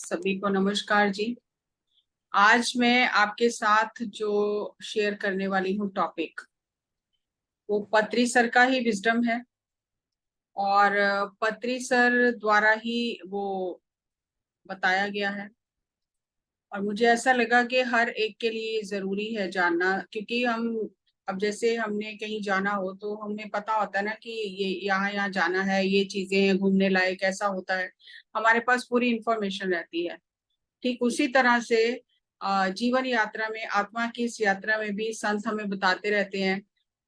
सभी को नमस्कार जी। आज मैं आपके साथ जो शेयर करने वाली हूँ टॉपिक, वो पत्री सर का ही विजडम है। और पत्री सर द्वारा ही वो बताया गया है। और मुझे ऐसा लगा कि हर एक के लिए जरूरी है जानना, क्योंकि हम अब जैसे हमने कहीं जाना हो तो हमें पता होता है ना कि ये यहाँ यहाँ जाना है, ये चीजें घूमने लायक ऐसा होता है, हमारे पास पूरी इंफॉर्मेशन रहती है। ठीक उसी तरह से जीवन यात्रा में, आत्मा की इस यात्रा में भी संत हमें बताते रहते हैं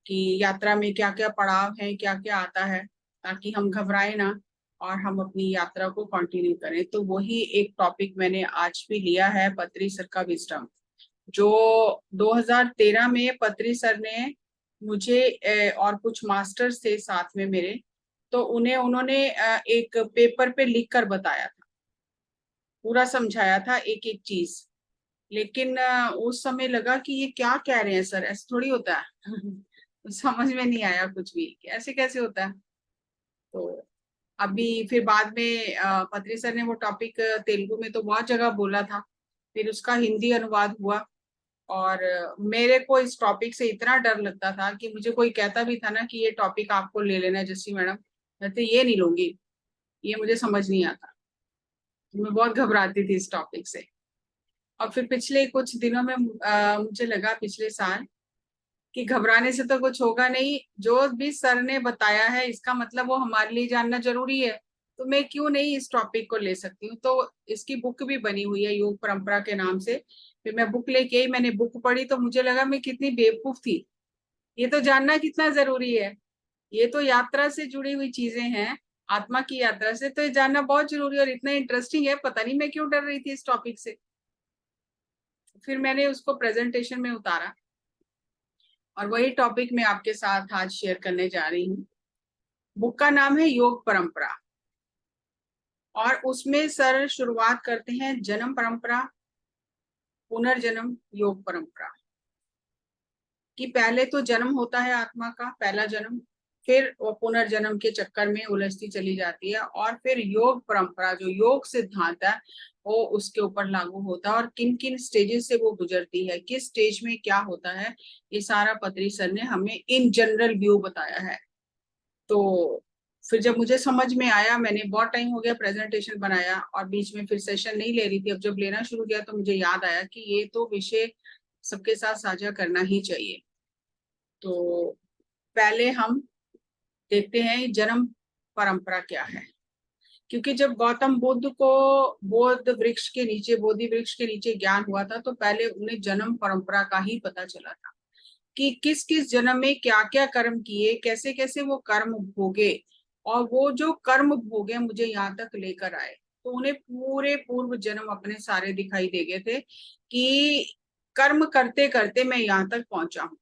कि यात्रा में क्या क्या पड़ाव है, क्या क्या आता है, ताकि हम घबराए ना और हम अपनी यात्रा को कंटिन्यू करें। तो वही एक टॉपिक मैंने आज भी लिया है, पत्री सर का विजडम, जो 2013 में पत्री सर ने मुझे और कुछ मास्टर्स थे साथ में मेरे, तो उन्होंने एक पेपर पे लिख कर बताया था, पूरा समझाया था एक एक चीज। लेकिन उस समय लगा कि ये क्या कह रहे हैं सर, ऐसे थोड़ी होता है। तो समझ में नहीं आया कुछ भी कि ऐसे कैसे होता है। तो अभी फिर बाद में पत्री सर ने वो टॉपिक तेलुगु में तो बहुत जगह बोला था, फिर उसका हिंदी अनुवाद हुआ। और मेरे को इस टॉपिक से इतना डर लगता था कि मुझे कोई कहता भी था ना कि ये टॉपिक आपको ले लेना है जस्सी मैडम, मैं तो ये नहीं लूंगी, ये मुझे समझ नहीं आता। मैं बहुत घबराती थी इस टॉपिक से। और फिर पिछले कुछ दिनों में मुझे लगा पिछले साल कि घबराने से तो कुछ होगा नहीं, जो भी सर ने बताया है इसका मतलब वो हमारे लिए जानना जरूरी है, तो मैं क्यों नहीं इस टॉपिक को ले सकती हूँ। तो इसकी बुक भी बनी हुई है योग परंपरा के नाम से। फिर मैं बुक लेके आई, मैंने बुक पढ़ी तो मुझे लगा मैं कितनी बेवकूफ थी, ये तो जानना कितना जरूरी है। ये तो यात्रा से जुड़ी हुई चीजें हैं, आत्मा की यात्रा से, तो ये जानना बहुत जरूरी है और इतना इंटरेस्टिंग है, पता नहीं मैं क्यों डर रही थी इस टॉपिक से। फिर मैंने उसको प्रेजेंटेशन में उतारा और वही टॉपिक मैं आपके साथ आज शेयर करने जा रही हूँ। बुक का नाम है योग परंपरा। और उसमें सर शुरुआत करते हैं जन्म परंपरा, पुनर्जन्म, योग परंपरा, कि पहले तो जन्म होता है आत्मा का, पहला जन्म, फिर वो पुनर्जन्म के चक्कर में उलझती चली जाती है, और फिर योग परंपरा जो योग सिद्धांत है वो उसके ऊपर लागू होता है, और किन किन स्टेजेस से वो गुजरती है, किस स्टेज में क्या होता है, ये सारा पत्री सर ने हमें इन जनरल व्यू बताया है। तो फिर जब मुझे समझ में आया, मैंने बहुत टाइम हो गया प्रेजेंटेशन बनाया और बीच में फिर सेशन नहीं ले रही थी, अब जब लेना शुरू किया तो मुझे याद आया कि ये तो विषय सबके साथ साझा करना ही चाहिए। तो पहले हम देखते हैं जन्म परंपरा क्या है। क्योंकि जब गौतम बुद्ध को बोध वृक्ष के नीचे, बोधि वृक्ष के नीचे ज्ञान हुआ था, तो पहले उन्हें जन्म परंपरा का ही पता चला था कि किस किस जन्म में क्या क्या कर्म किए, कैसे कैसे वो कर्म भोगे, और वो जो कर्म भोगे मुझे यहाँ तक लेकर आए। तो उन्हें पूरे पूर्व जन्म अपने सारे दिखाई दे गए थे कि कर्म करते करते मैं यहाँ तक पहुंचा हूँ।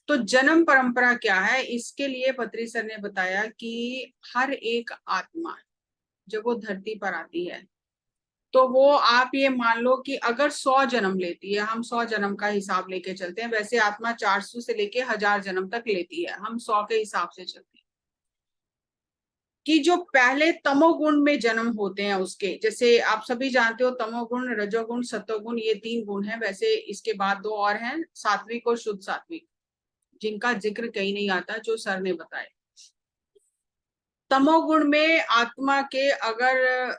तो जन्म परंपरा क्या है, इसके लिए पत्री सर ने बताया कि हर एक आत्मा जब वो धरती पर आती है, तो वो आप ये मान लो कि अगर 100 जन्म लेती है, हम 100 जन्म का हिसाब लेके चलते हैं, वैसे आत्मा 400 से लेके 1000 जन्म तक लेती है, हम 100 के हिसाब से चलते हैं। कि जो पहले तमोगुण में जन्म होते हैं उसके, जैसे आप सभी जानते हो तमोगुण, रजोगुण, सतोगुण, ये 3 गुण हैं। वैसे इसके बाद 2 और हैं, सात्विक और शुद्ध सात्विक, जिनका जिक्र कहीं नहीं आता, जो सर ने बताया। तमोगुण में आत्मा के अगर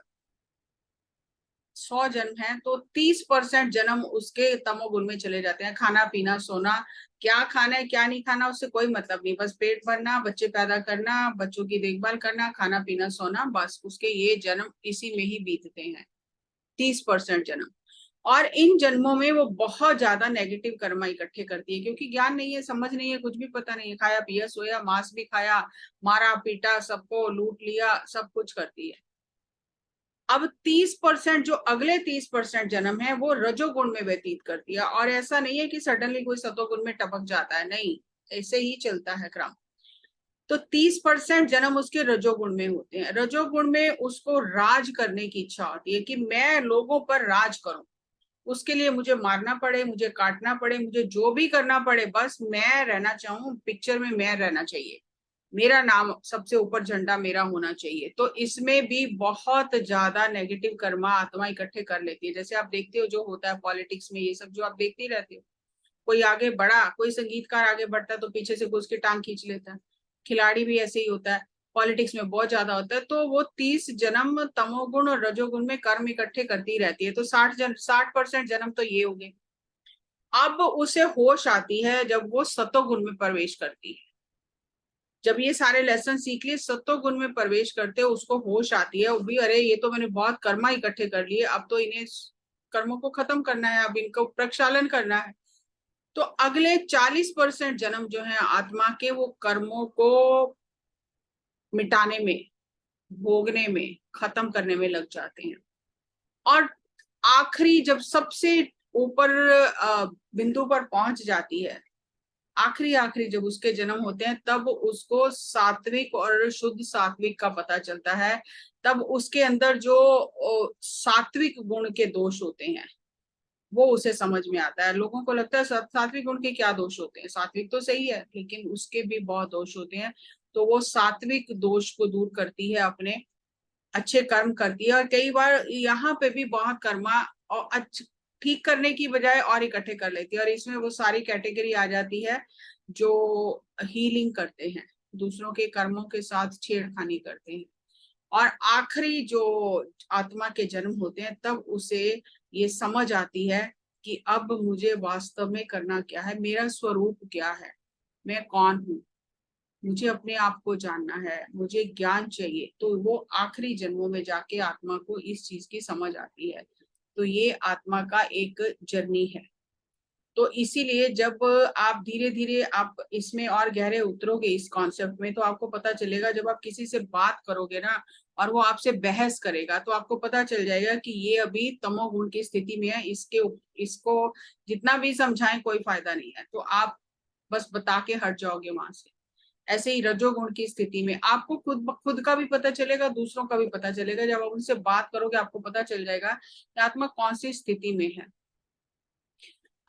100 जन्म है तो 30% जन्म उसके तमोगुण में चले जाते हैं। खाना पीना सोना, क्या खाना है क्या नहीं खाना उससे कोई मतलब नहीं, बस पेट भरना, बच्चे पैदा करना, बच्चों की देखभाल करना, खाना पीना सोना, बस उसके ये जन्म इसी में ही बीतते हैं, 30% जन्म। और इन जन्मों में वो बहुत ज्यादा नेगेटिव कर्मा इकट्ठे करती है, क्योंकि ज्ञान नहीं है, समझ नहीं है, कुछ भी पता नहीं है, खाया पिया सोया, मांस भी खाया, मारा पीटा, सबको लूट लिया, सब कुछ करती है। अब 30% जो अगले 30% जन्म है वो रजोगुण में व्यतीत करती है। और ऐसा नहीं है कि सडनली कोई सतोगुण में टपक जाता है, नहीं, ऐसे ही चलता है क्रम। तो 30% जन्म उसके रजोगुण में होते हैं। रजोगुण में उसको राज करने की इच्छा होती है कि मैं लोगों पर राज करूं, उसके लिए मुझे मारना पड़े, मुझे काटना पड़े, मुझे जो भी करना पड़े, बस मैं रहना चाहूं, पिक्चर में मैं रहना चाहिए। मेरा नाम सबसे ऊपर, झंडा मेरा होना चाहिए। तो इसमें भी बहुत ज्यादा नेगेटिव कर्मा आत्मा इकट्ठे कर लेती है। जैसे आप देखते हो जो होता है पॉलिटिक्स में, ये सब जो आप देखते ही रहते हो, कोई आगे बढ़ा, कोई संगीतकार आगे बढ़ता है तो पीछे से घुस के टांग खींच लेता है। खिलाड़ी भी ऐसे ही होता है, पॉलिटिक्स में बहुत ज्यादा होता है। तो वो 30 जन्म तमोगुण और रजोगुण में कर्म इकट्ठे करती रहती है। तो 60% जन्म तो ये हो गए। अब उसे होश आती है जब वो सतोगुण में प्रवेश करती है। जब ये सारे लेसन सीख लिए, सत्वगुण में प्रवेश करते उसको होश आती है, वो भी अरे ये तो मैंने बहुत कर्मा इकट्ठे कर लिए, अब तो इन्हें कर्मों को खत्म करना है, अब इनको प्रक्षालन करना है। तो अगले 40% जन्म जो है आत्मा के, वो कर्मों को मिटाने में, भोगने में, खत्म करने में लग जाते हैं। और आखिरी जब सबसे ऊपर बिंदु पर पहुंच जाती है, आखिरी आखिरी जब उसके जन्म होते हैं, तब उसको सात्विक और शुद्ध सात्विक का पता चलता है। तब उसके अंदर जो सात्विक गुण के दोष होते हैं वो उसे समझ में आता है। लोगों को लगता है सात्विक गुण के क्या दोष होते हैं, सात्विक तो सही है लेकिन उसके भी बहुत दोष होते हैं। तो वो सात्विक दोष को दूर करती है, अपने अच्छे कर्म करती है। और कई बार यहाँ पे भी बहुत कर्मा और ठीक करने की बजाय और इकट्ठे कर लेती है। और इसमें वो सारी कैटेगरी आ जाती है जो हीलिंग करते हैं, दूसरों के कर्मों के साथ छेड़खानी करते हैं। और आखिरी जो आत्मा के जन्म होते हैं, तब उसे ये समझ आती है कि अब मुझे वास्तव में करना क्या है, मेरा स्वरूप क्या है, मैं कौन हूँ, मुझे अपने आप को जानना है, मुझे ज्ञान चाहिए। तो वो आखिरी जन्मों में जाके आत्मा को इस चीज की समझ आती है। तो ये आत्मा का एक जर्नी है। तो इसीलिए जब आप धीरे धीरे आप इसमें और गहरे उतरोगे इस कॉन्सेप्ट में, तो आपको पता चलेगा, जब आप किसी से बात करोगे ना और वो आपसे बहस करेगा, तो आपको पता चल जाएगा कि ये अभी तमोगुण की स्थिति में है, इसको जितना भी समझाएं कोई फायदा नहीं है। तो आप बस बता के हट जाओगे वहां से। ऐसे ही रजोगुण की स्थिति में आपको खुद खुद का भी पता चलेगा, दूसरों का भी पता चलेगा। जब आप उनसे बात करोगे आपको पता चल जाएगा कि आत्मा कौन सी स्थिति में है।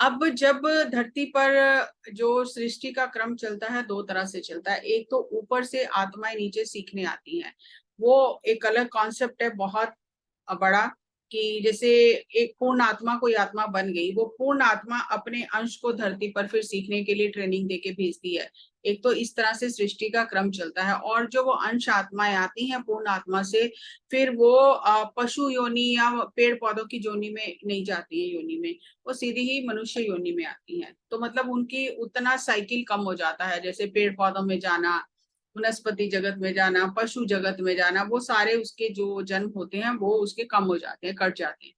अब जब धरती पर जो सृष्टि का क्रम चलता है, दो तरह से चलता है। एक तो ऊपर से आत्माएं नीचे सीखने आती हैं, वो एक अलग कॉन्सेप्ट है बहुत बड़ा। कि जैसे एक पूर्ण आत्मा कोई आत्मा बन गई, वो पूर्ण आत्मा अपने अंश को धरती पर फिर सीखने के लिए ट्रेनिंग देके भेजती है। एक तो इस तरह से सृष्टि का क्रम चलता है। और जो वो अंश आत्माएं आती हैं पूर्ण आत्मा से, फिर वो पशु योनि या पेड़ पौधों की योनि में नहीं जाती है, योनि में वो सीधी ही मनुष्य योनि में आती हैं। तो मतलब उनकी उतना साइकिल कम हो जाता है, जैसे पेड़ पौधों में जाना, वनस्पति जगत में जाना, पशु जगत में जाना, वो सारे उसके जो जन्म होते हैं वो उसके कम हो जाते हैं, कट जाते हैं,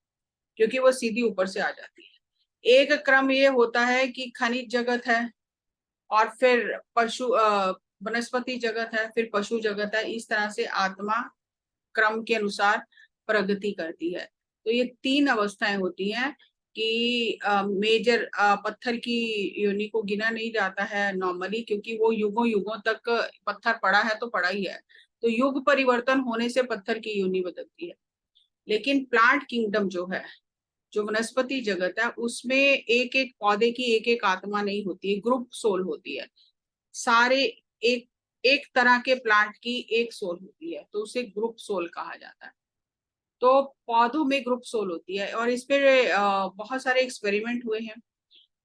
क्योंकि वो सीधी ऊपर से आ जाती है। एक क्रम ये होता है कि खनिज जगत है, और फिर पशु वनस्पति जगत है, फिर पशु जगत है। इस तरह से आत्मा क्रम के अनुसार प्रगति करती है। तो ये 3 अवस्थाएं होती हैं कि मेजर पत्थर की योनि को गिना नहीं जाता है नॉर्मली, क्योंकि वो युगों युगों तक पत्थर पड़ा है तो पड़ा ही है। तो युग परिवर्तन होने से पत्थर की योनि बदलती है। लेकिन प्लांट किंगडम जो है, जो वनस्पति जगत है, उसमें एक एक पौधे की एक एक आत्मा नहीं होती है, ग्रुप सोल होती है। सारे एक एक तरह के प्लांट की एक सोल होती है, तो उसे ग्रुप सोल कहा जाता है। तो पौधों में ग्रुप सोल होती है। और इस पे बहुत सारे एक्सपेरिमेंट हुए हैं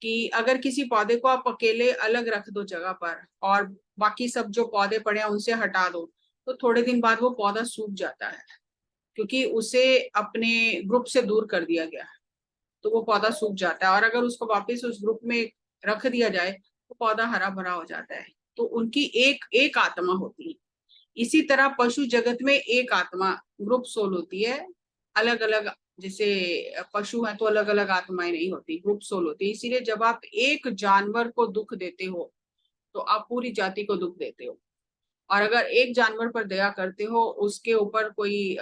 कि अगर किसी पौधे को आप अकेले अलग रख दो जगह पर, और बाकी सब जो पौधे पड़े हैं उनसे हटा दो, तो थोड़े दिन बाद वो पौधा सूख जाता है, क्योंकि उसे अपने ग्रुप से दूर कर दिया गया है। तो वो पौधा सूख जाता है। और अगर उसको वापस उस ग्रुप में रख दिया जाए तो पौधा हरा भरा हो जाता है। तो उनकी एक एक आत्मा होती है। इसी तरह पशु जगत में एक आत्मा, ग्रुप सोल होती है। अलग अलग, जैसे पशु हैं तो अलग अलग आत्माएं नहीं होती, ग्रुप सोल होती है। इसीलिए जब आप एक जानवर को दुख देते हो तो आप पूरी जाति को दुख देते हो। और अगर एक जानवर पर दया करते हो, उसके ऊपर कोई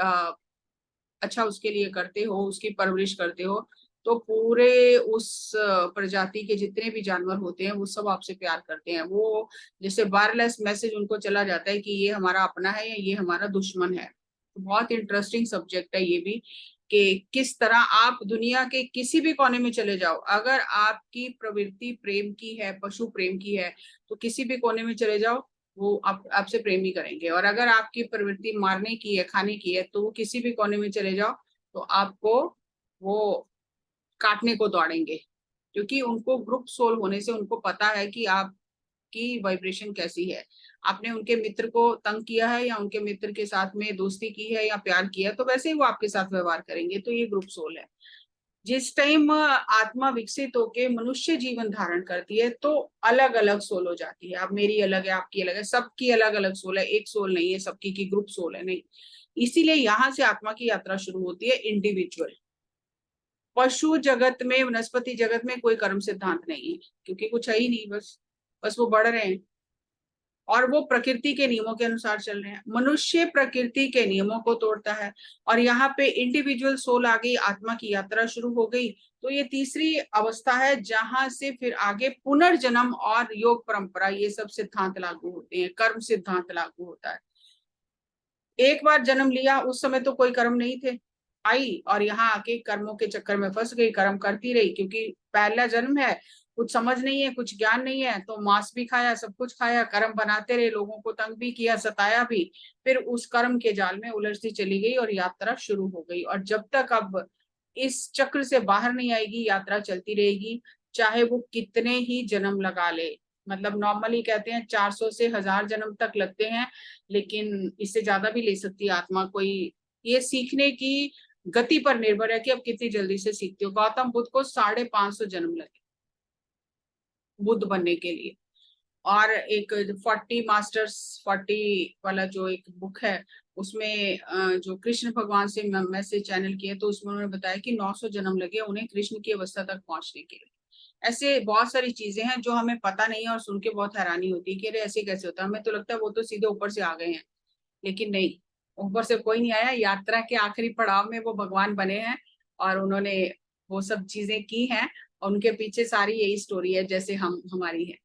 अच्छा उसके लिए करते हो, उसकी परवरिश करते हो, तो पूरे उस प्रजाति के जितने भी जानवर होते हैं वो सब आपसे प्यार करते हैं। वो जैसे वायरलेस मैसेज उनको चला जाता है कि ये हमारा अपना है या ये हमारा दुश्मन है। तो बहुत इंटरेस्टिंग सब्जेक्ट है ये भी, कि किस तरह आप दुनिया के किसी भी कोने में चले जाओ, अगर आपकी प्रवृत्ति प्रेम की है, पशु प्रेम की है, तो किसी भी कोने में चले जाओ, वो आपसे प्रेम ही करेंगे। और अगर आपकी प्रवृत्ति मारने की है, खाने की है, तो वो किसी भी कोने में चले जाओ तो आपको वो काटने को दौड़ेंगे, क्योंकि उनको ग्रुप सोल होने से उनको पता है कि आपकी वाइब्रेशन कैसी है। आपने उनके मित्र को तंग किया है या उनके मित्र के साथ में दोस्ती की है या प्यार किया है, तो वैसे ही वो आपके साथ व्यवहार करेंगे। तो ये ग्रुप सोल है। जिस टाइम आत्मा विकसित होके मनुष्य जीवन धारण करती है तो अलग अलग सोल हो जाती है। अब मेरी अलग है, आपकी अलग है, सबकी अलग अलग सोल है, एक सोल नहीं है सबकी की ग्रुप सोल है, नहीं। इसीलिए यहाँ से आत्मा की यात्रा शुरू होती है इंडिविजुअल। पशु जगत में, वनस्पति जगत में कोई कर्म सिद्धांत नहीं है, क्योंकि कुछ है ही नहीं, बस बस वो बढ़ रहे हैं और वो प्रकृति के नियमों के अनुसार चल रहे हैं। मनुष्य प्रकृति के नियमों को तोड़ता है और यहाँ पे इंडिविजुअल सोल आ गई, आत्मा की यात्रा शुरू हो गई। तो ये तीसरी अवस्था है जहां से फिर आगे पुनर्जन्म और योग परंपरा, ये सब सिद्धांत लागू होते हैं, कर्म सिद्धांत लागू होता है। एक बार जन्म लिया, उस समय तो कोई कर्म नहीं थे, आई और यहाँ आके कर्मों के चक्कर में फंस गई, कर्म करती रही, क्योंकि पहला जन्म है, कुछ समझ नहीं है, कुछ ज्ञान नहीं है, तो मांस भी खाया, सब कुछ खाया, कर्म बनाते रहे, लोगों को तंग भी किया, सताया भी, फिर उस कर्म के जाल में उलझती चली गई और यात्रा शुरू हो गई। और जब तक अब इस चक्र से बाहर नहीं आएगी, यात्रा चलती रहेगी, चाहे वो कितने ही जन्म लगा ले। मतलब नॉर्मली कहते हैं 400 से 1000 जन्म तक लगते हैं, लेकिन इससे ज्यादा भी ले सकती है आत्मा कोई। ये सीखने की गति पर निर्भर है कि अब कितनी जल्दी से सीखती हो। गौतम बुद्ध को 550 जन्म लगे बुद्ध बनने के लिए। और एक 40 मास्टर्स 40 वाला जो एक बुक है, उसमें जो कृष्ण भगवान से मैसेज चैनल किए, तो उसमें उन्होंने बताया कि 900 जन्म लगे उन्हें कृष्ण की अवस्था तक पहुंचने के लिए। ऐसे बहुत सारी चीजें हैं जो हमें पता नहीं है और सुन के बहुत हैरानी होती है कि अरे ऐसे कैसे होता है। हमें तो लगता है वो तो सीधे ऊपर से आ गए हैं, लेकिन नहीं, ऊपर से कोई नहीं आया। यात्रा के आखिरी पड़ाव में वो भगवान बने हैं और उन्होंने वो सब चीजें की हैं, और उनके पीछे सारी यही स्टोरी है जैसे हम हमारी है।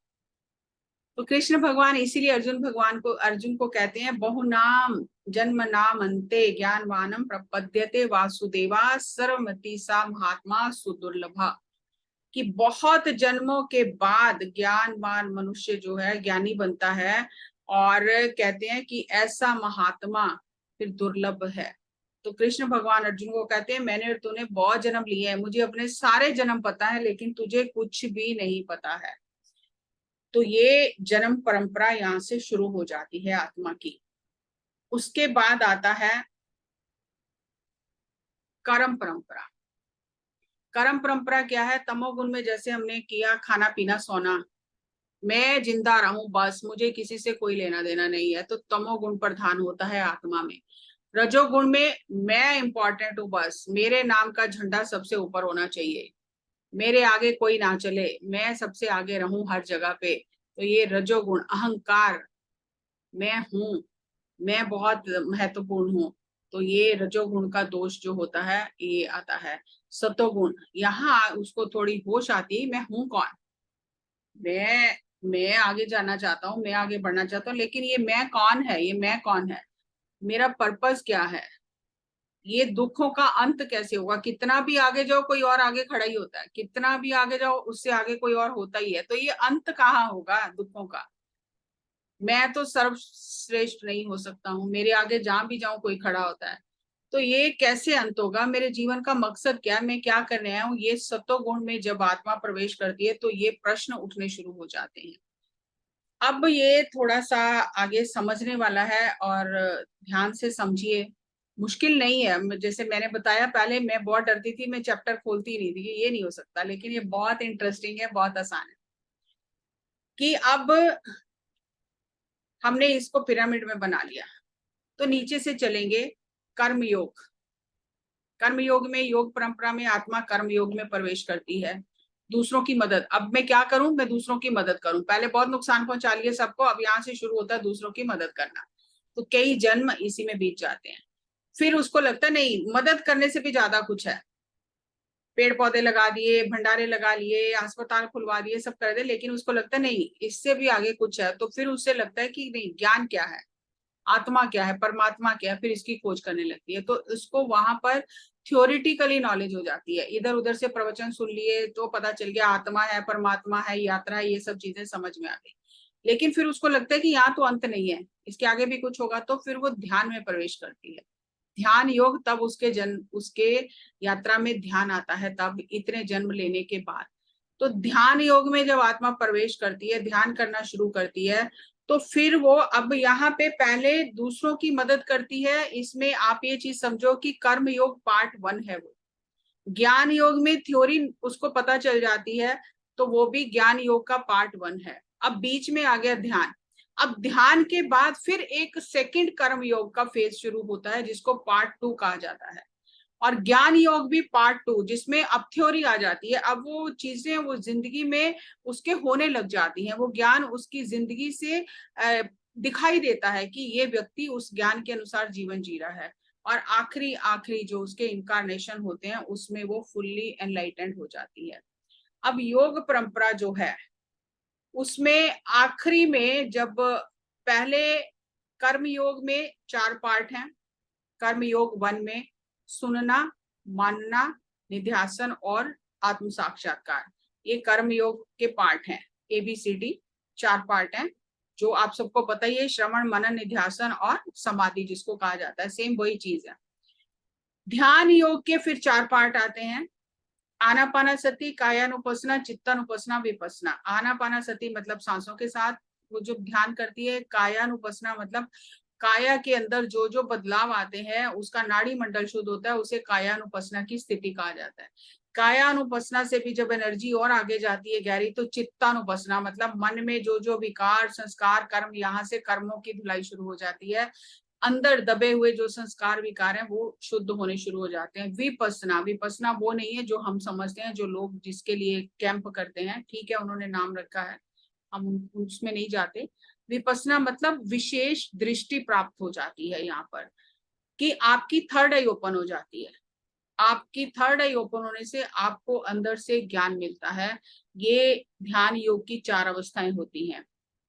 तो कृष्ण भगवान इसीलिए अर्जुन को कहते हैं बहुनाम जन्म नाम अंते ज्ञानवानम प्रपद्यते वासुदेवा सर्वमति सा महात्मा सुदुर्लभा। कि बहुत जन्मों के बाद ज्ञानवान मनुष्य जो है ज्ञानी बनता है, और कहते हैं कि ऐसा महात्मा फिर दुर्लभ है। तो कृष्ण भगवान अर्जुन को कहते हैं मैंने तूने बहुत जन्म लिए हैं, मुझे अपने सारे जन्म पता है, लेकिन तुझे कुछ भी नहीं पता है। तो ये जन्म परंपरा यहाँ से शुरू हो जाती है आत्मा की। उसके बाद आता है कर्म परंपरा। कर्म परंपरा क्या है? तमोगुण में जैसे हमने किया खाना पीना सोना, मैं जिंदा रहूं बस, मुझे किसी से कोई लेना देना नहीं है, तो तमोगुण प्रधान होता है आत्मा में। रजोगुण में मैं इंपॉर्टेंट हूं, बस मेरे नाम का झंडा सबसे ऊपर होना चाहिए, मेरे आगे कोई ना चले, मैं सबसे आगे रहूं हर जगह पे। तो ये रजोगुण, अहंकार, मैं हूं, मैं बहुत महत्वपूर्ण हूँ, तो ये रजोगुण का दोष जो होता है ये आता है। सतोगुण, यहाँ उसको थोड़ी होश आती है, मैं हूँ कौन, मैं आगे जाना चाहता हूँ, मैं आगे बढ़ना चाहता हूँ, लेकिन ये मैं कौन है, ये मैं कौन है, मेरा पर्पस क्या है, ये दुखों का अंत कैसे होगा। कितना भी आगे जाओ कोई और आगे खड़ा ही होता है, कितना भी आगे जाओ उससे आगे कोई और होता ही है, तो ये अंत कहाँ होगा दुखों का। मैं तो सर्वश्रेष्ठ नहीं हो सकता हूँ, मेरे आगे जहां भी जाऊं कोई खड़ा होता है, तो ये कैसे अंत होगा, मेरे जीवन का मकसद क्या है, मैं क्या करने आया हूँ। ये सतोगुण में जब आत्मा प्रवेश करती है तो ये प्रश्न उठने शुरू हो जाते हैं। अब ये थोड़ा सा आगे समझने वाला है और ध्यान से समझिए, मुश्किल नहीं है। जैसे मैंने बताया पहले, मैं बहुत डरती थी, मैं चैप्टर खोलती नहीं थी कि ये नहीं हो सकता, लेकिन ये बहुत इंटरेस्टिंग है, बहुत आसान है। कि अब हमने इसको पिरामिड में बना लिया, तो नीचे से चलेंगे कर्म योग। कर्म योग में, योग परंपरा में आत्मा कर्म योग में प्रवेश करती है। दूसरों की मदद, अब मैं क्या करूं, मैं दूसरों की मदद करूं। पहले बहुत नुकसान पहुंचा लिया सबको, अब यहाँ से शुरू होता है दूसरों की मदद करना। तो कई जन्म इसी में बीत जाते हैं। फिर उसको लगता है नहीं, मदद करने से भी ज्यादा कुछ है, पेड़ पौधे लगा दिए, भंडारे लगा लिए, अस्पताल खुलवा दिए, सब कर दे, लेकिन उसको लगता है नहीं इससे भी आगे कुछ है। तो फिर उससे लगता है कि नहीं, ज्ञान क्या है, आत्मा क्या है, परमात्मा क्या है, फिर इसकी खोज करने लगती है। तो उसको वहां पर थ्योरिटिकली नॉलेज हो जाती है, इधर उधर से प्रवचन सुन लिए तो पता चल गया आत्मा है, परमात्मा है, यात्रा है, ये सब चीजें समझ में आ गई। लेकिन फिर उसको लगता है कि यहाँ तो अंत नहीं है, इसके आगे भी कुछ होगा, तो फिर वो ध्यान में प्रवेश करती है। ध्यान योग तब उसके यात्रा में ध्यान आता है, तब इतने जन्म लेने के बाद। तो ध्यान योग में जब आत्मा प्रवेश करती है, ध्यान करना शुरू करती है, तो फिर वो अब यहाँ पे पहले दूसरों की मदद करती है। इसमें आप ये चीज समझो कि कर्म योग पार्ट 1 है वो। ज्ञान योग में थ्योरी उसको पता चल जाती है, तो वो भी ज्ञान योग का पार्ट 1 है। अब बीच में आ गया ध्यान। अब ध्यान के बाद फिर एक सेकंड कर्म योग का फेज शुरू होता है, जिसको पार्ट 2 कहा जाता है। और ज्ञान योग भी पार्ट 2, जिसमें अब थ्योरी आ जाती है। अब वो चीजें वो जिंदगी में उसके होने लग जाती हैं, वो ज्ञान उसकी जिंदगी से दिखाई देता है कि ये व्यक्ति उस ज्ञान के अनुसार जीवन जी रहा है। और आखिरी आखिरी जो उसके इनकारनेशन होते हैं, उसमें वो फुल्ली एनलाइटेंड हो जाती है। अब योग परंपरा जो है, उसमें आखिरी में जब पहले कर्म योग में 4 पार्ट हैं। कर्म योग 1 में सुनना, मानना, निध्यासन और आत्म साक्षात्कार, ये कर्म योग के पार्ट हैं। ABCD 4 पार्ट हैं, जो आप सबको पता ही है। श्रवण, मनन, निध्यासन और समाधि जिसको कहा जाता है, सेम वही चीज है। ध्यान योग के फिर 4 पार्ट आते हैं। आनापानासति, कायानुपसना, चित्तानुपसना, विपसना। आनापानासति मतलब सांसों के साथ वो जो ध्यान करती है। कायानुपसना मतलब काया के अंदर जो जो बदलाव आते हैं, उसका नाड़ी मंडल शुद्ध होता है, उसे कायानुपसना की स्थिति कहा जाता है। कायानुपसना से भी जब एनर्जी और आगे जाती है गहरी, तो चित्तानुपसना मतलब मन में जो जो विकार, संस्कार, कर्म, यहाँ से कर्मों की धुलाई शुरू हो जाती है। अंदर दबे हुए जो संस्कार विकार हैं, वो शुद्ध होने शुरू हो जाते हैं। विपसना, विपसना वो नहीं है जो हम समझते हैं, जो लोग जिसके लिए कैंप करते हैं, ठीक है, उन्होंने नाम रखा है, हम उसमें नहीं जाते। विपसना मतलब विशेष दृष्टि प्राप्त हो जाती है यहाँ पर, कि आपकी थर्ड आई ओपन हो जाती है। आपकी थर्ड आई ओपन होने से आपको अंदर से ज्ञान मिलता है। ये ध्यान योग की 4 अवस्थाएं होती हैं।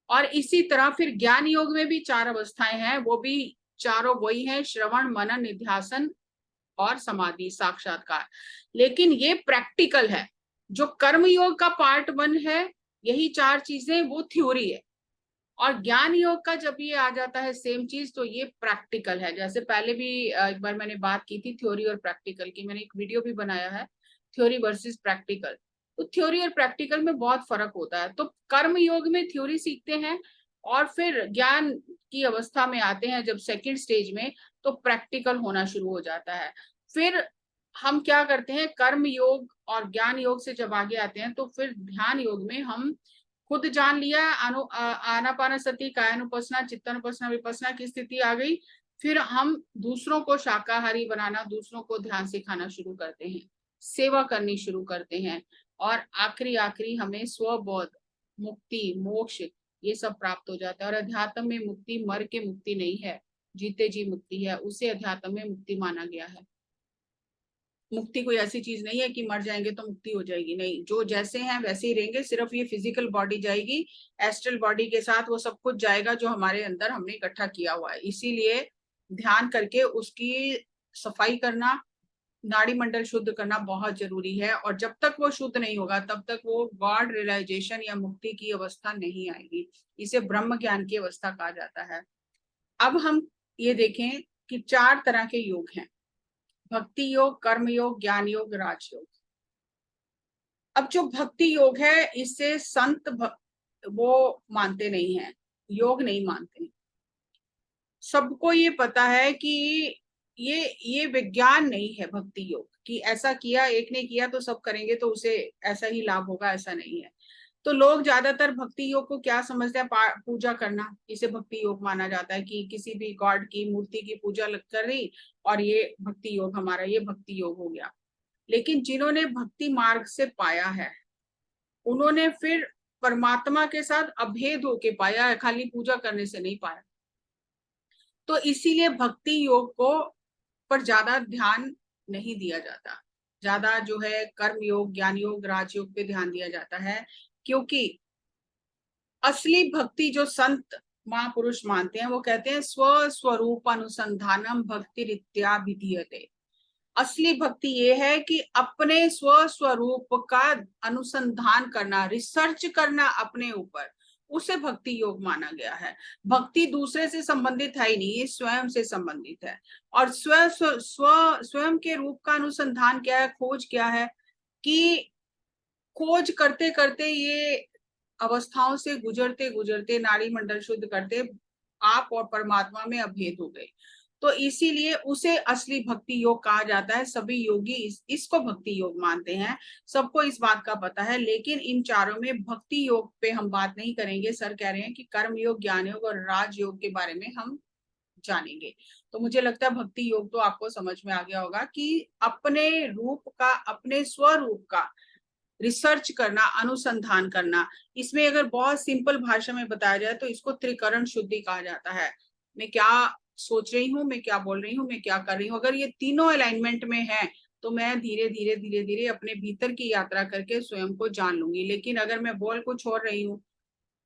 और इसी तरह फिर ज्ञान योग में भी 4 अवस्थाएं हैं, वो भी चारों वही है: श्रवण, मनन, निध्यासन और समाधि, साक्षात्कार। लेकिन ये प्रैक्टिकल है। जो कर्म योग का पार्ट 1 है, यही 4 चीजें, वो थ्योरी है। और ज्ञान योग का जब ये आ जाता है सेम चीज, तो ये प्रैक्टिकल है। जैसे पहले भी एक बार मैंने बात की थी थ्योरी और प्रैक्टिकल की, मैंने एक वीडियो भी बनाया है, थ्योरी वर्सेस प्रैक्टिकल। तो थ्योरी और प्रैक्टिकल में बहुत फर्क होता है। तो कर्म योग में थ्योरी सीखते हैं, और फिर ज्ञान की अवस्था में आते हैं जब सेकंड स्टेज में, तो प्रैक्टिकल होना शुरू हो जाता है। फिर हम क्या करते हैं, कर्म योग और ज्ञान योग से जब आगे आते हैं, तो फिर ध्यान योग में हम खुद जान लिया, आनापानसति, कायानुपसना, चित्तानुपसना, विपसना की स्थिति आ गई। फिर हम दूसरों को शाकाहारी बनाना, दूसरों को ध्यान सिखाना शुरू करते हैं, सेवा करनी शुरू करते हैं। और आखिरी आखिरी हमें स्वबोध, मुक्ति, मोक्ष, ये सब प्राप्त हो जाता है। और अध्यात्म में मुक्ति मर के मुक्ति नहीं है, जीते जी मुक्ति है, उसे अध्यात्म में मुक्ति माना गया है। मुक्ति कोई ऐसी चीज नहीं है कि मर जाएंगे तो मुक्ति हो जाएगी, नहीं, जो जैसे हैं वैसे ही रहेंगे, सिर्फ ये फिजिकल बॉडी जाएगी, एस्ट्रल बॉडी के साथ वो सब कुछ जाएगा जो हमारे अंदर हमने इकट्ठा किया हुआ है। इसीलिए ध्यान करके उसकी सफाई करना, नाड़ी मंडल शुद्ध करना बहुत जरूरी है। और जब तक वो शुद्ध नहीं होगा, तब तक वो गॉड रियलाइजेशन या मुक्ति की अवस्था नहीं आएगी। इसे ब्रह्म ज्ञान की अवस्था कहा जाता है। अब हम ये देखें कि 4 तरह के योग हैं: भक्ति योग, कर्म योग, ज्ञान योग, राजयोग। अब जो भक्ति योग है, इससे संत वो मानते नहीं है, योग नहीं मानते। सबको ये पता है कि ये विज्ञान नहीं है भक्ति योग, कि ऐसा किया, एक ने किया तो सब करेंगे तो उसे ऐसा ही लाभ होगा, ऐसा नहीं है। तो लोग ज्यादातर भक्ति योग को क्या समझते हैं, पूजा करना, इसे भक्ति योग माना जाता है, कि किसी भी गॉड की मूर्ति की पूजा कर रही, और ये भक्ति योग हमारा, ये भक्ति योग हो गया। लेकिन जिन्होंने भक्ति मार्ग से पाया है, उन्होंने फिर परमात्मा के साथ अभेद होके पाया है, खाली पूजा करने से नहीं पाया। तो इसीलिए भक्ति योग को पर ज्यादा ध्यान नहीं दिया जाता, ज्यादा जो है कर्म योग, ज्ञान योग, राजयोग पे ध्यान दिया जाता है। क्योंकि असली भक्ति जो संत महापुरुष मानते हैं, वो कहते हैं स्व स्वरूप अनुसंधानम भक्ति रित्या विधीयते। असली भक्ति ये है कि अपने स्व स्वरूप का अनुसंधान करना, रिसर्च करना अपने ऊपर, उसे भक्ति योग माना गया है। भक्ति दूसरे से संबंधित है ही नहीं, ये स्वयं से संबंधित है। और स्वयं के रूप का अनुसंधान क्या है, खोज क्या है, कि खोज करते करते ये अवस्थाओं से गुजरते गुजरते नाड़ी मंडल शुद्ध करते आप और परमात्मा में अभेद हो गए। तो इसीलिए उसे असली भक्ति योग कहा जाता है। सभी योगी इसको भक्ति योग मानते हैं, सबको इस बात का पता है। लेकिन इन चारों में भक्ति योग पे हम बात नहीं करेंगे। सर कह रहे हैं कि कर्म योग, ज्ञान योग और राज योग के बारे में हम जानेंगे। तो मुझे लगता है भक्ति योग तो आपको समझ में आ गया होगा कि अपने रूप का, अपने स्वरूप का रिसर्च करना, अनुसंधान करना। इसमें अगर बहुत सिंपल भाषा में बताया जाए तो इसको त्रिकरण शुद्धि कहा जाता है। मैं क्या सोच रही हूँ, मैं क्या बोल रही हूँ, मैं क्या कर रही हूँ, अगर ये तीनों अलाइनमेंट में है तो मैं धीरे धीरे धीरे धीरे अपने भीतर की यात्रा करके स्वयं को जान लूंगी। लेकिन अगर मैं बोल कुछ और रही हूँ,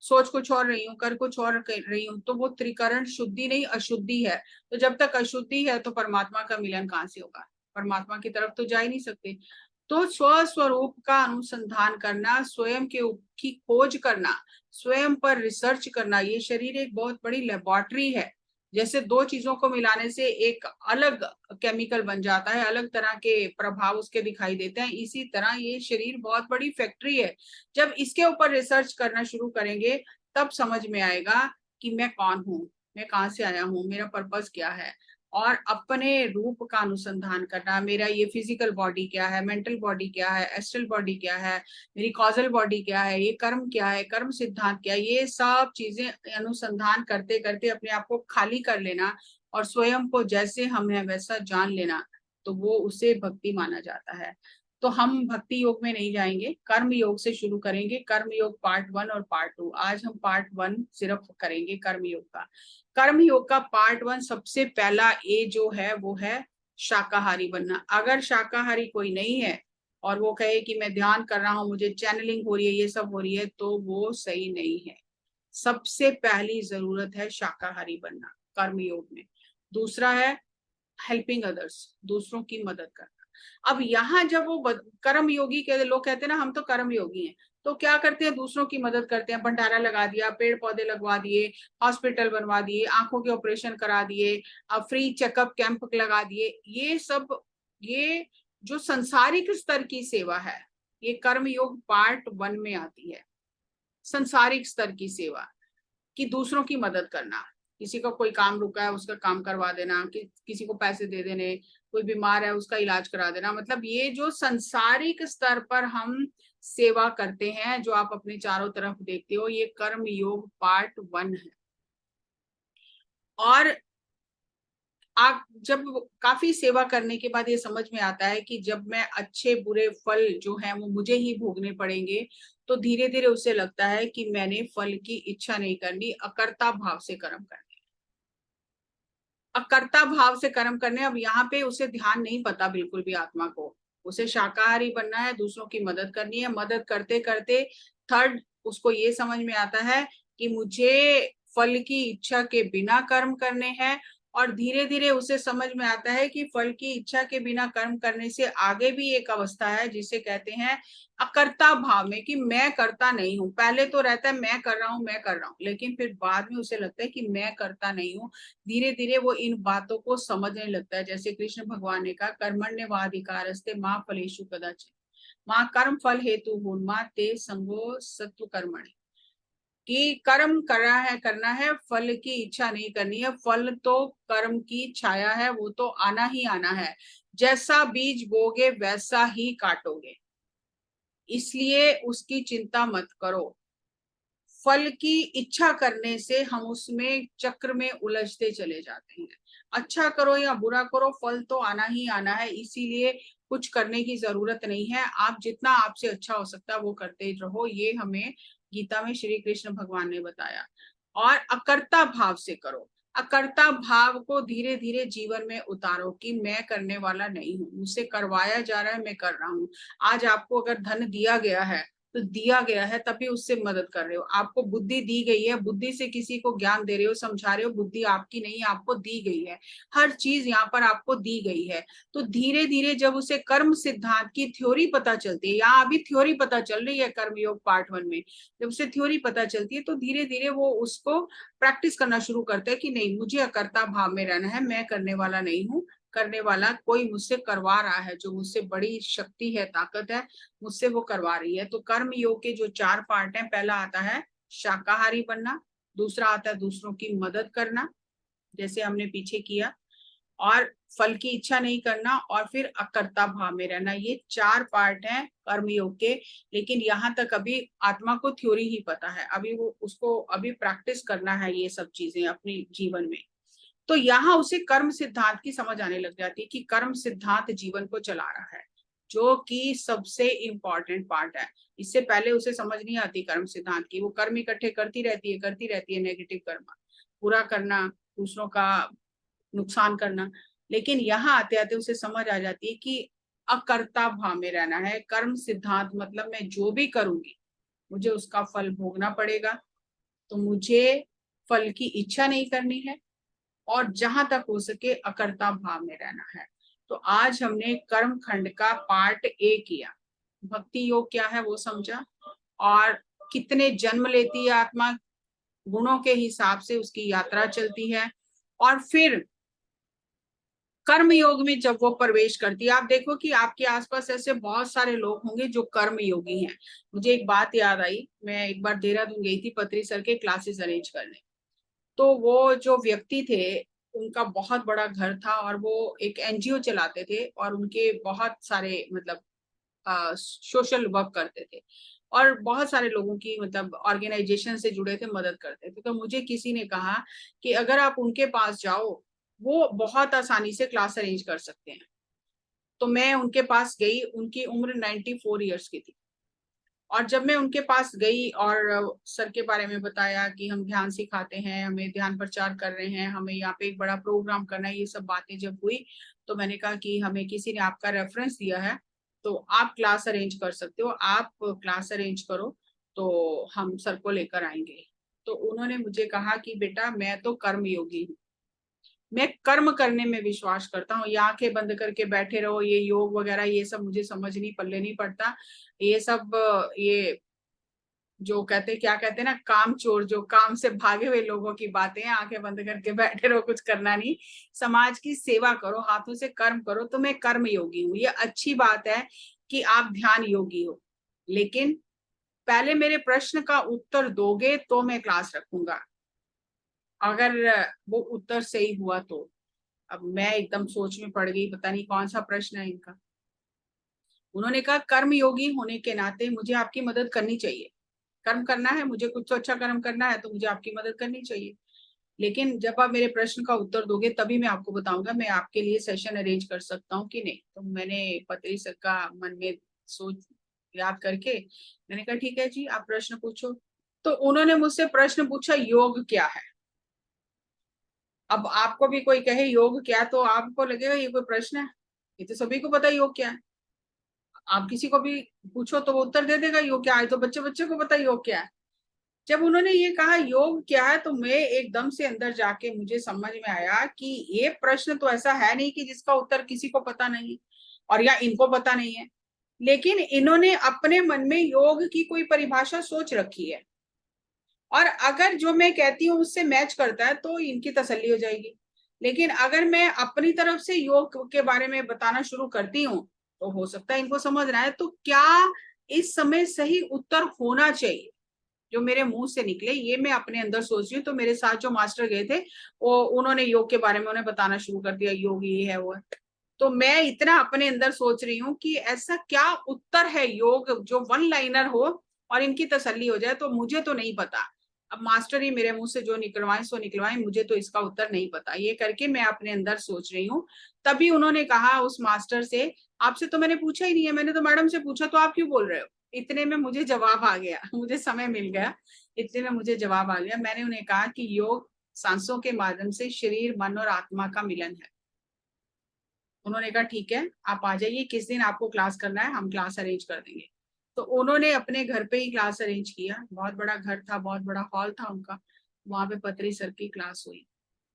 सोच कुछ और रही हूँ, कर कुछ और कर रही हूँ, तो वो त्रिकरण शुद्धि नहीं, अशुद्धि है। तो जब तक अशुद्धि है तो परमात्मा का मिलन कहाँ से होगा, परमात्मा की तरफ तो जा ही नहीं सकते। तो स्वस्वरूप का अनुसंधान करना, स्वयं के की खोज करना, स्वयं पर रिसर्च करना, ये शरीर एक बहुत बड़ी लेबोरेटरी है। जैसे दो चीजों को मिलाने से एक अलग केमिकल बन जाता है, अलग तरह के प्रभाव उसके दिखाई देते हैं, इसी तरह ये शरीर बहुत बड़ी फैक्ट्री है। जब इसके ऊपर रिसर्च करना शुरू करेंगे तब समझ में आएगा कि मैं कौन हूँ, मैं कहाँ से आया हूँ, मेरा पर्पस क्या है। और अपने रूप का अनुसंधान करना, मेरा ये फिजिकल बॉडी क्या है, मेंटल बॉडी क्या है, एस्ट्रल बॉडी क्या है, मेरी कॉजल बॉडी क्या है, ये कर्म क्या है, कर्म सिद्धांत क्या है, ये सब चीजें अनुसंधान करते करते अपने आप को खाली कर लेना और स्वयं को जैसे हम हैं वैसा जान लेना, तो वो उसे भक्ति माना जाता है। तो हम भक्ति योग में नहीं जाएंगे, कर्म योग से शुरू करेंगे। कर्म योग पार्ट 1 और पार्ट 2, आज हम पार्ट 1 सिर्फ करेंगे कर्म योग का। कर्म योग का पार्ट 1 सबसे पहला ए जो है वो है शाकाहारी बनना। अगर शाकाहारी कोई नहीं है और वो कहे कि मैं ध्यान कर रहा हूं, मुझे चैनलिंग हो रही है, ये सब हो रही है, तो वो सही नहीं है। सबसे पहली जरूरत है शाकाहारी बनना कर्म योग में। दूसरा है हेल्पिंग अदर्स, दूसरों की मदद करना। अब यहाँ जब वो कर्म योगी के लोग कहते हैं ना हम तो कर्म योगी हैं, तो क्या करते हैं, दूसरों की मदद करते हैं, भंडारा लगा दिया, पेड़ पौधे लगवा दिए, हॉस्पिटल बनवा दिए, आंखों के ऑपरेशन करा दिए, फ्री चेकअप कैंप लगा दिए। ये सब, ये जो संसारिक स्तर की सेवा है, ये कर्म योग पार्ट 1 में आती है। संसारिक स्तर की सेवा, कि दूसरों की मदद करना, किसी का कोई काम रुका है उसका काम करवा देना, किसी को पैसे दे देने, कोई बीमार है उसका इलाज करा देना। मतलब ये जो संसारिक स्तर पर हम सेवा करते हैं, जो आप अपने चारों तरफ देखते हो, ये कर्म योग पार्ट 1 है। और आप जब काफी सेवा करने के बाद ये समझ में आता है कि जब मैं अच्छे बुरे फल जो है वो मुझे ही भोगने पड़ेंगे, तो धीरे धीरे उसे लगता है कि मैंने फल की इच्छा नहीं करनी, अकर्ता भाव से कर्म करना, अकर्ता भाव से कर्म करने। अब यहाँ पे उसे ध्यान नहीं पता बिल्कुल भी आत्मा को, उसे शाकाहारी बनना है, दूसरों की मदद करनी है। मदद करते करते थर्ड उसको ये समझ में आता है कि मुझे फल की इच्छा के बिना कर्म करने हैं। और धीरे धीरे उसे समझ में आता है कि फल की इच्छा के बिना कर्म करने से आगे भी एक अवस्था है जिसे कहते हैं अकर्ता भाव में, कि मैं करता नहीं हूं। पहले तो रहता है मैं कर रहा हूं, मैं कर रहा हूं, लेकिन फिर बाद में उसे लगता है कि मैं करता नहीं हूं। धीरे धीरे वो इन बातों को समझने लगता है। जैसे कृष्ण भगवान ने कहा कर्मण्यवाधिकारस्ते मां फलेषु कदाचित् मां कर्म फल हेतु हुन्मा ते संगो सत्व कर्मणि, कि कर्म करना है, फल की इच्छा नहीं करनी है। फल तो कर्म की छाया है, वो तो आना ही आना है, जैसा बीज बोगे वैसा ही काटोगे, इसलिए उसकी चिंता मत करो। फल की इच्छा करने से हम उसमें चक्र में उलझते चले जाते हैं। अच्छा करो या बुरा करो, फल तो आना ही आना है, इसीलिए कुछ करने की जरूरत नहीं है। आप जितना आपसे अच्छा हो सकता है वो करते रहो, ये हमें गीता में श्री कृष्ण भगवान ने बताया। और अकर्ता भाव से करो, अकर्ता भाव को धीरे धीरे जीवन में उतारो कि मैं करने वाला नहीं हूँ, मुझसे करवाया जा रहा है, मैं कर रहा हूँ। आज आपको अगर धन दिया गया है तो दिया गया है तभी उससे मदद कर रहे हो। आपको बुद्धि दी गई है, बुद्धि से किसी को ज्ञान दे रहे हो, समझा रहे हो, बुद्धि आपकी नहीं, आपको दी गई है। हर चीज यहाँ पर आपको दी गई है। तो धीरे धीरे जब उसे कर्म सिद्धांत की थ्योरी पता चलती है, यहाँ अभी थ्योरी पता चल रही है कर्मयोग पार्ट 1 में, जब उसे थ्योरी पता चलती है तो धीरे धीरे वो उसको प्रैक्टिस करना शुरू करता है कि नहीं, मुझे अकर्ता भाव में रहना है, मैं करने वाला नहीं हूँ, करने वाला कोई मुझसे करवा रहा है, जो मुझसे बड़ी शक्ति है, ताकत है, मुझसे वो करवा रही है। तो कर्म योग के जो 4 पार्ट हैं, पहला आता है शाकाहारी बनना, दूसरा आता है दूसरों की मदद करना, जैसे हमने पीछे किया, और फल की इच्छा नहीं करना, और फिर अकर्ता भाव में रहना। ये 4 पार्ट हैं कर्मयोग के। लेकिन यहाँ तक अभी आत्मा को थ्योरी ही पता है, अभी वो उसको अभी प्रैक्टिस करना है ये सब चीजें अपने जीवन में। तो यहाँ उसे कर्म सिद्धांत की समझ आने लग जाती है कि कर्म सिद्धांत जीवन को चला रहा है, जो कि सबसे इंपॉर्टेंट पार्ट है। इससे पहले उसे समझ नहीं आती कर्म सिद्धांत की, वो कर्म इकट्ठे करती रहती है, नेगेटिव कर्म, बुरा करना, दूसरों का नुकसान करना। लेकिन यहाँ आते आते उसे समझ आ जाती है कि अकर्ता भाव में रहना है। कर्म सिद्धांत मतलब मैं जो भी करूंगी मुझे उसका फल भोगना पड़ेगा, तो मुझे फल की इच्छा नहीं करनी है, और जहां तक हो सके अकर्ता भाव में रहना है। तो आज हमने कर्म खंड का पार्ट 1 किया, भक्ति योग क्या है वो समझा, और कितने जन्म लेती है आत्मा, गुणों के हिसाब से उसकी यात्रा चलती है। और फिर कर्म योग में जब वो प्रवेश करती है, आप देखो कि आपके आसपास ऐसे बहुत सारे लोग होंगे जो कर्म योगी हैं। मुझे एक बात याद आई, मैं एक बार देहरादून गई थी पत्री सर के क्लासेस अरेंज करने। तो वो जो व्यक्ति थे, उनका बहुत बड़ा घर था, और वो एक एनजीओ चलाते थे, और उनके बहुत सारे मतलब सोशल वर्क करते थे, और बहुत सारे लोगों की मतलब ऑर्गेनाइजेशन से जुड़े थे, मदद करते थे। तो मुझे किसी ने कहा कि अगर आप उनके पास जाओ, वो बहुत आसानी से क्लास अरेंज कर सकते हैं। तो मैं उनके पास गई, उनकी उम्र 94 ईयर्स की थी। और जब मैं उनके पास गई और सर के बारे में बताया कि हम ध्यान सिखाते हैं, हमें ध्यान प्रचार कर रहे हैं, हमें यहाँ पे एक बड़ा प्रोग्राम करना है, ये सब बातें जब हुई, तो मैंने कहा कि हमें किसी ने आपका रेफरेंस दिया है, तो आप क्लास अरेंज कर सकते हो, आप क्लास अरेंज करो, तो हम सर को लेकर आएंगे। तो उन्होंने मुझे कहा कि बेटा मैं तो कर्म योगी हूँ, मैं कर्म करने में विश्वास करता हूँ, ये आंखें बंद करके बैठे रहो, ये योग वगैरह ये सब मुझे समझ नहीं, पल्ले नहीं पड़ता। ये सब ये जो कहते क्या कहते हैं ना, काम चोर, जो काम से भागे हुए लोगों की बातें हैं, आंखें बंद करके बैठे रहो, कुछ करना नहीं, समाज की सेवा करो, हाथों से कर्म करो, तो मैं कर्म योगी हूँ। ये अच्छी बात है कि आप ध्यान योगी हो, लेकिन पहले मेरे प्रश्न का उत्तर दोगे तो मैं क्लास रखूंगा, अगर वो उत्तर सही हुआ तो। अब मैं एकदम सोच में पड़ गई, पता नहीं कौन सा प्रश्न है इनका। उन्होंने कहा कर्म योगी होने के नाते मुझे आपकी मदद करनी चाहिए, कर्म करना है मुझे, कुछ तो अच्छा कर्म करना है, तो मुझे आपकी मदद करनी चाहिए। लेकिन जब आप मेरे प्रश्न का उत्तर दोगे तभी मैं आपको बताऊंगा मैं आपके लिए सेशन अरेंज कर सकता हूँ कि नहीं। तो मैंने पत्री सर का मन में सोच याद करके मैंने कहा ठीक है जी, आप प्रश्न पूछो। तो उन्होंने मुझसे प्रश्न पूछा, योग क्या है। अब आपको भी कोई कहे योग क्या, तो आपको लगेगा ये कोई प्रश्न है, ये तो सभी को पता है योग क्या है। आप किसी को भी पूछो तो वो उत्तर दे देगा योग क्या है, तो बच्चे बच्चे को पता योग क्या है। जब उन्होंने ये कहा योग क्या है, तो मैं एकदम से अंदर जाके मुझे समझ में आया कि ये प्रश्न तो ऐसा है नहीं कि जिसका उत्तर किसी को पता नहीं, और या इनको पता नहीं है, लेकिन इन्होंने अपने मन में योग की कोई परिभाषा सोच रखी है, और अगर जो मैं कहती हूँ उससे मैच करता है तो इनकी तसल्ली हो जाएगी। लेकिन अगर मैं अपनी तरफ से योग के बारे में बताना शुरू करती हूँ, तो हो सकता है इनको समझ ना आए। तो क्या इस समय सही उत्तर होना चाहिए जो मेरे मुंह से निकले, ये मैं अपने अंदर सोच रही हूँ। तो मेरे साथ जो मास्टर गए थे, वो उन्होंने योग के बारे में उन्हें बताना शुरू कर दिया, योग ये है वो है। तो मैं इतना अपने अंदर सोच रही हूँ कि ऐसा क्या उत्तर है योग जो वन लाइनर हो और इनकी तसल्ली हो जाए, तो मुझे तो नहीं पता। अब मास्टर ही मेरे मुंह से जो निकलवाए सो निकलवाए, मुझे तो इसका उत्तर नहीं पता। ये करके मैं अपने अंदर सोच रही हूँ। तभी उन्होंने कहा उस मास्टर से, आपसे तो मैंने पूछा ही नहीं है, मैंने तो मैडम से पूछा, तो आप क्यों बोल रहे हो। इतने में मुझे जवाब आ गया, मुझे समय मिल गया, इतने में मुझे जवाब आ गया। मैंने उन्हें कहा कि योग सांसों के माध्यम से शरीर मन और आत्मा का मिलन है। उन्होंने कहा ठीक है, आप आ जाइए, किस दिन आपको क्लास करना है, हम क्लास अरेंज कर देंगे। तो उन्होंने अपने घर पे ही क्लास अरेंज किया, बहुत बड़ा घर था, बहुत बड़ा हॉल था उनका, वहां पे पतरी सर की क्लास हुई।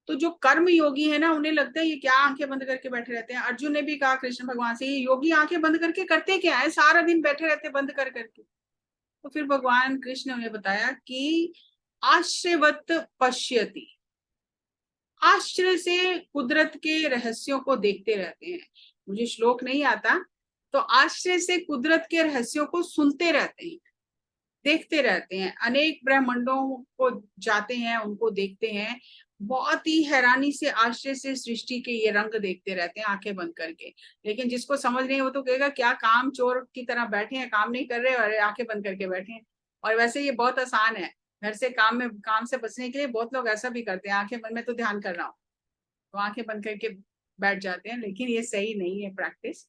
तो जो कर्म योगी है ना, उन्हें लगता है ये क्या आंखें बंद करके बैठे रहते हैं। अर्जुन ने भी कहा कृष्ण भगवान से, ये योगी आंखें बंद करके करते क्या है, सारा दिन बैठे रहते बंद कर करके। तो फिर भगवान कृष्ण ने उन्हें बताया कि आश्चर्यवत पश्यति, आश्चर्य से कुदरत के रहस्यों को देखते रहते हैं। मुझे श्लोक नहीं आता, तो आश्चर्य से कुदरत के रहस्यों को सुनते रहते हैं, देखते रहते हैं, अनेक ब्रह्मांडों को जाते हैं, उनको देखते हैं, बहुत ही हैरानी से आश्चर्य से सृष्टि के ये रंग देखते रहते हैं आंखें बंद करके। लेकिन जिसको समझ नहीं है वो तो कहेगा क्या काम चोर की तरह बैठे हैं, काम नहीं कर रहे और आंखें बंद करके बैठे हैं। और वैसे ये बहुत आसान है, घर से काम से बचने के लिए बहुत लोग ऐसा भी करते हैं, आंखें बंद, में तो ध्यान कर रहा हूँ, तो आंखें बंद करके बैठ जाते हैं। लेकिन ये सही नहीं है प्रैक्टिस।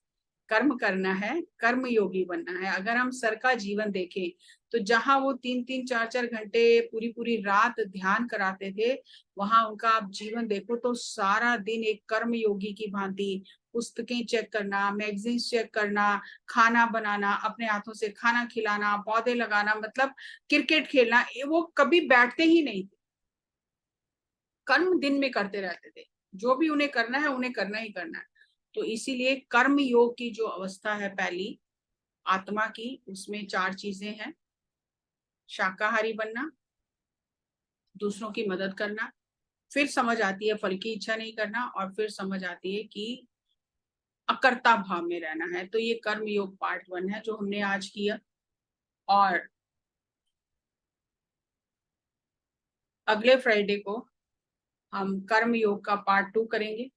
कर्म करना है, कर्म योगी बनना है। अगर हम सर का जीवन देखें तो जहां वो 3-3 4-4 घंटे पूरी पूरी रात ध्यान कराते थे, वहां उनका आप जीवन देखो तो सारा दिन एक कर्म योगी की भांति पुस्तकें चेक करना, मैगजीन चेक करना, खाना बनाना, अपने हाथों से खाना खिलाना, पौधे लगाना, मतलब क्रिकेट खेलना, वो कभी बैठते ही नहीं थे। कर्म दिन में करते रहते थे, जो भी उन्हें करना है उन्हें करना ही करना है। तो इसीलिए कर्म योग की जो अवस्था है पहली आत्मा की, उसमें 4 चीजें हैं। शाकाहारी बनना, दूसरों की मदद करना, फिर समझ आती है फल की इच्छा नहीं करना, और फिर समझ आती है कि अकर्ता भाव में रहना है। तो ये कर्म योग पार्ट 1 है जो हमने आज किया। और अगले फ्राइडे को हम कर्म योग का पार्ट 2 करेंगे,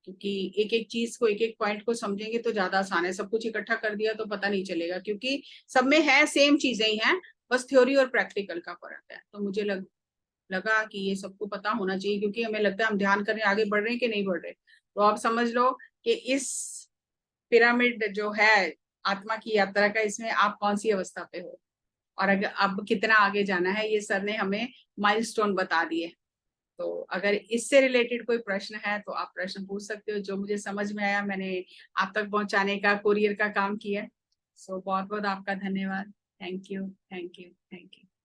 क्योंकि एक एक चीज को, एक एक पॉइंट को समझेंगे तो ज्यादा आसान है। सब कुछ इकट्ठा कर दिया तो पता नहीं चलेगा, क्योंकि सब में है, सेम चीजें ही हैं, बस थ्योरी और प्रैक्टिकल का फर्क है। तो मुझे लगा कि ये सबको पता होना चाहिए, क्योंकि हमें लगता है हम ध्यान करने आगे बढ़ रहे हैं कि नहीं बढ़ रहे। तो आप समझ लो कि इस पिरामिड जो है आत्मा की यात्रा का, इसमें आप कौन सी अवस्था पे हो और अगर अब कितना आगे जाना है, ये सर ने हमें माइलस्टोन बता दिए। तो अगर इससे रिलेटेड कोई प्रश्न है तो आप प्रश्न पूछ सकते हो। जो मुझे समझ में आया मैंने आप तक पहुंचाने का, कुरियर का काम किया। सो बहुत बहुत आपका धन्यवाद। Thank you, thank you, thank you.